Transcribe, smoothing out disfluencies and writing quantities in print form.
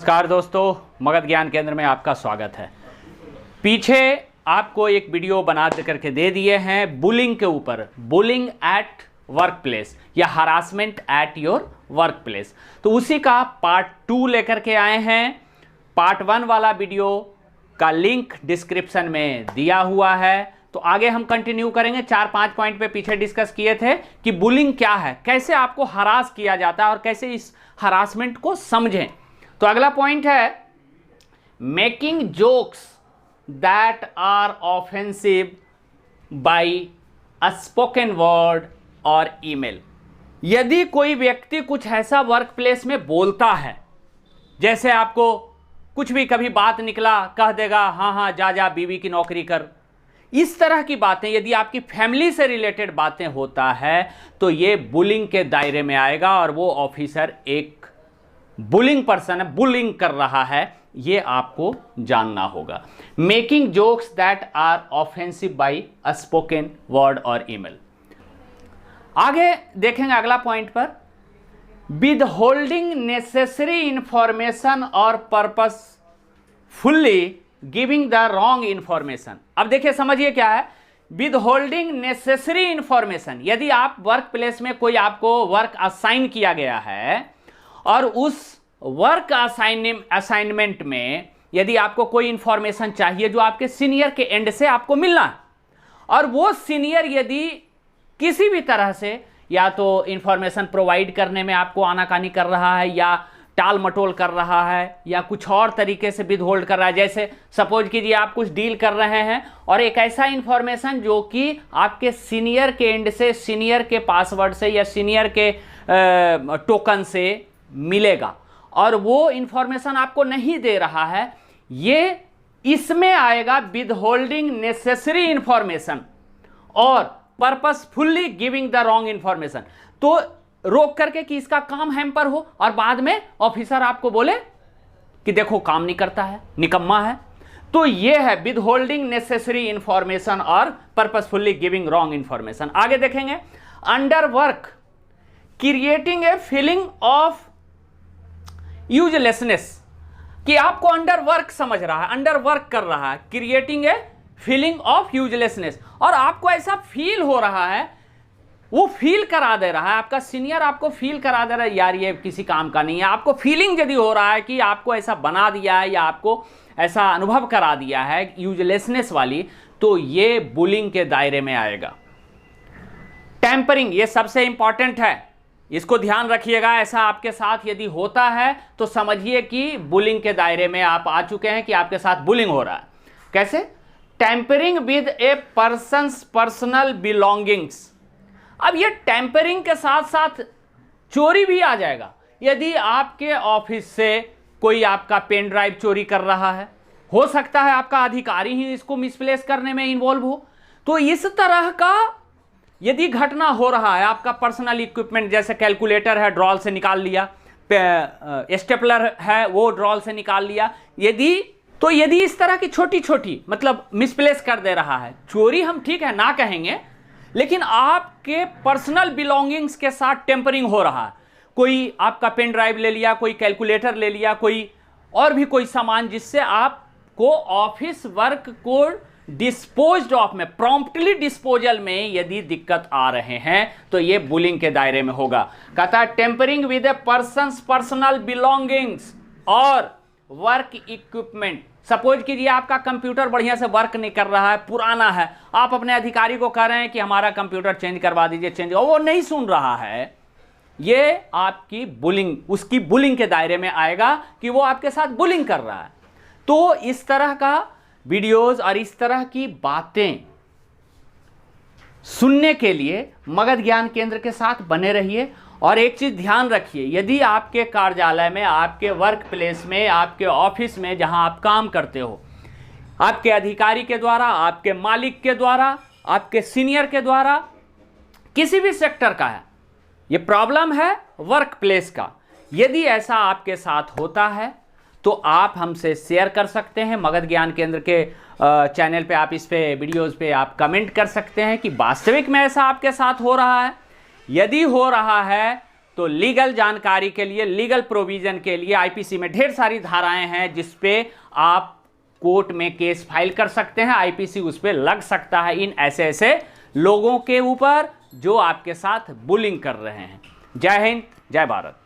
नमस्कार दोस्तों, मगध ज्ञान केंद्र में आपका स्वागत है। पीछे आपको एक वीडियो बना करके दे दिए हैं बुलिंग के ऊपर, बुलिंग एट वर्क प्लेस या harassment at your work place. तो उसी का पार्ट 2 लेकर के आए हैं। पार्ट 1 वाला वीडियो का लिंक डिस्क्रिप्शन में दिया हुआ है। तो आगे हम कंटिन्यू करेंगे। 4-5 पॉइंट पे पीछे डिस्कस किए थे कि बुलिंग क्या है, कैसे आपको हरास किया जाता है और कैसे इस हरासमेंट को समझें। तो अगला पॉइंट है making jokes that are offensive by a spoken word और ईमेल। यदि कोई व्यक्ति कुछ ऐसा वर्क प्लेस में बोलता है, जैसे आपको कुछ भी कभी बात निकला, कह देगा हाँ हाँ जा जा बीवी की नौकरी कर, इस तरह की बातें यदि आपकी फैमिली से रिलेटेड बातें होता है तो ये बुलिंग के दायरे में आएगा और वो ऑफिसर एक बुलिंग पर्सन है, बुलिंग कर रहा है, ये आपको जानना होगा। Making jokes that are offensive by a spoken word और ईमेल। आगे देखेंगे अगला पॉइंट पर, विदहोल्डिंग नेसेसरी इंफॉर्मेशन और purposefully giving the wrong information. अब देखिए, समझिए क्या है विदहोल्डिंग नेसेसरी इंफॉर्मेशन। यदि आप वर्क प्लेस में कोई आपको वर्क असाइन किया गया है और उस वर्क असाइनमेंट में यदि आपको कोई इंफॉर्मेशन चाहिए जो आपके सीनियर के एंड से आपको मिलना है, और वो सीनियर यदि किसी भी तरह से या तो इंफॉर्मेशन प्रोवाइड करने में आपको आनाकानी कर रहा है या टाल मटोल कर रहा है या कुछ और तरीके से विदहोल्ड कर रहा है, जैसे सपोज कीजिए आप कुछ डील कर रहे हैं और एक ऐसा इंफॉर्मेशन जो कि आपके सीनियर के एंड से, सीनियर के पासवर्ड से या सीनियर के टोकन से मिलेगा और वो इंफॉर्मेशन आपको नहीं दे रहा है, ये इसमें आएगा विदहोल्डिंग नेसेसरी इंफॉर्मेशन और purposefully giving the wrong information. तो रोक करके कि इसका काम हैम्पर हो और बाद में ऑफिसर आपको बोले कि देखो काम नहीं करता है, निकम्मा है, तो ये है विदहोल्डिंग नेसेसरी इंफॉर्मेशन और पर्पसफुली गिविंग रॉन्ग इंफॉर्मेशन। आगे देखेंगे under work creating a feeling of uselessness, कि आपको अंडर वर्क समझ रहा है, अंडर वर्क कर रहा है, creating a feeling of uselessness, और आपको ऐसा फील हो रहा है, वो फील करा दे रहा है, आपका सीनियर आपको फील करा दे रहा है यार ये किसी काम का नहीं है, आपको फीलिंग यदि हो रहा है कि आपको ऐसा बना दिया है या आपको ऐसा अनुभव करा दिया है यूजलेसनेस वाली, तो ये बुलिंग के दायरे में आएगा। टेम्परिंग, ये सबसे इंपॉर्टेंट है, इसको ध्यान रखिएगा। ऐसा आपके साथ यदि होता है तो समझिए कि बुलिंग के दायरे में आप आ चुके हैं, कि आपके साथ बुलिंग हो रहा है। कैसे? Tampering with a person's personal belongings. अब ये टेम्परिंग के साथ साथ चोरी भी आ जाएगा। यदि आपके ऑफिस से कोई आपका पेन ड्राइव चोरी कर रहा है, हो सकता है आपका अधिकारी ही इसको मिसप्लेस करने में इन्वॉल्व हो, तो इस तरह का यदि घटना हो रहा है, आपका पर्सनल इक्विपमेंट जैसे कैलकुलेटर है ड्रॉल से निकाल लिया, स्टेपलर है वो ड्रॉल से निकाल लिया, यदि इस तरह की छोटी छोटी मतलब मिसप्लेस कर दे रहा है, चोरी हम ठीक है ना कहेंगे, लेकिन आपके पर्सनल बिलोंगिंग्स के साथ टेम्परिंग हो रहा है, कोई आपका पेन ड्राइव ले लिया, कोई कैलकुलेटर ले लिया, कोई और भी कोई सामान, जिससे आपको ऑफिस वर्क को डिस्पोज्ड ऑफ में, प्रॉम्प्टली डिस्पोजल में यदि दिक्कत आ रहे हैं तो ये बुलिंग के दायरे में होगा। कहता है tampering with a person's personal belongings और वर्क इक्विपमेंट। सपोज कीजिए आपका कंप्यूटर बढ़िया से वर्क नहीं कर रहा है, पुराना है, आप अपने अधिकारी को कह रहे हैं कि हमारा कंप्यूटर चेंज करवा दीजिए, चेंज, और वो नहीं सुन रहा है, ये आपकी बुलिंग, उसकी बुलिंग के दायरे में आएगा कि वो आपके साथ बुलिंग कर रहा है। तो इस तरह का वीडियोस और इस तरह की बातें सुनने के लिए मगध ज्ञान केंद्र के साथ बने रहिए। और एक चीज ध्यान रखिए, यदि आपके कार्यालय में, आपके वर्क प्लेस में, आपके ऑफिस में जहां आप काम करते हो, आपके अधिकारी के द्वारा, आपके मालिक के द्वारा, आपके सीनियर के द्वारा, किसी भी सेक्टर का है, ये प्रॉब्लम है वर्क प्लेस का, यदि ऐसा आपके साथ होता है तो आप हमसे शेयर कर सकते हैं। मगध ज्ञान केंद्र के चैनल पे आप इस पे वीडियोस पे आप कमेंट कर सकते हैं कि वास्तविक में ऐसा आपके साथ हो रहा है। यदि हो रहा है तो लीगल जानकारी के लिए, लीगल प्रोविजन के लिए आईपीसी में ढेर सारी धाराएं हैं जिस पे आप कोर्ट में केस फाइल कर सकते हैं। आईपीसी उस पे लग सकता है इन ऐसे ऐसे लोगों के ऊपर जो आपके साथ बुलिंग कर रहे हैं। जय हिंद, जय भारत।